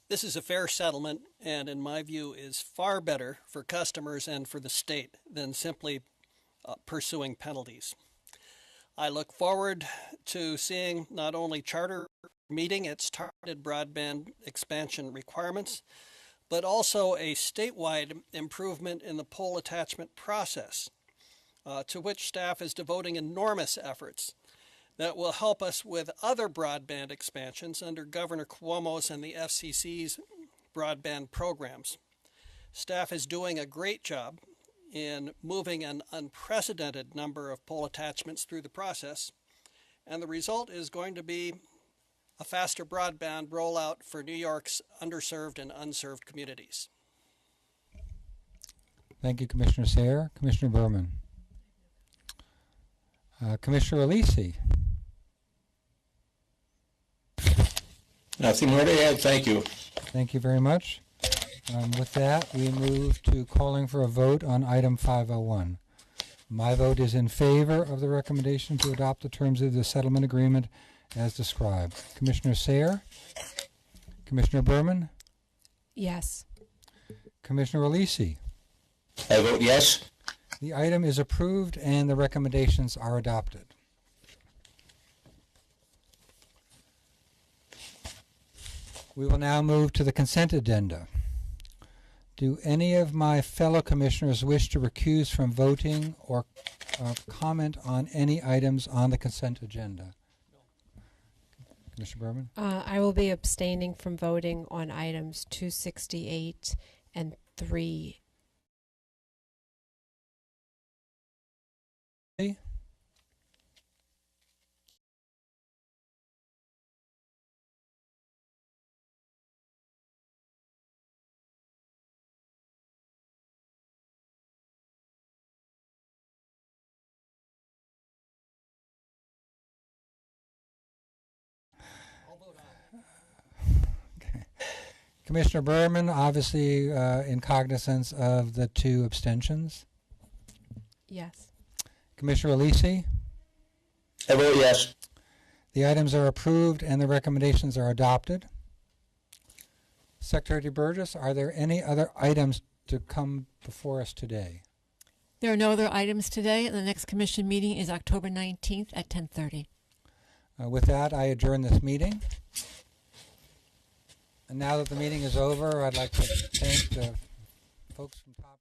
S7: This is a fair settlement, and in my view is far better for customers and for the state than simply pursuing penalties. I look forward to seeing not only Charter meeting its targeted broadband expansion requirements, but also a statewide improvement in the pole attachment process, to which staff is devoting enormous efforts that will help us with other broadband expansions under Governor Cuomo's and the FCC's broadband programs. Staff is doing a great job in moving an unprecedented number of pole attachments through the process, and the result is going to be a faster broadband rollout for New York's underserved and unserved communities.
S1: Thank you, Commissioner Sayre. Commissioner Berman. Commissioner Alisi.
S8: Nothing more to add. Thank you.
S1: Thank you very much. With that, we move to calling for a vote on item 501. My vote is in favor of the recommendation to adopt the terms of the settlement agreement as described. Commissioner Sayre? Commissioner Berman?
S5: Yes.
S1: Commissioner Alisi?
S8: I vote yes.
S1: The item is approved and the recommendations are adopted. We will now move to the consent agenda. Do any of my fellow commissioners wish to recuse from voting or comment on any items on the consent agenda? Commissioner Berman?
S5: I will be abstaining from voting on items 268 and 3.
S1: Commissioner Berman, obviously in cognizance of the 2 abstentions.
S5: Yes.
S1: Commissioner Alisi?
S8: I vote yes.
S1: The items are approved and the recommendations are adopted. Secretary Burgess, are there any other items to come before us today?
S3: There are no other items today, and the next commission meeting is October 19th at 10:30.
S1: With that, I adjourn this meeting. And now that the meeting is over, I'd like to thank the folks from Top.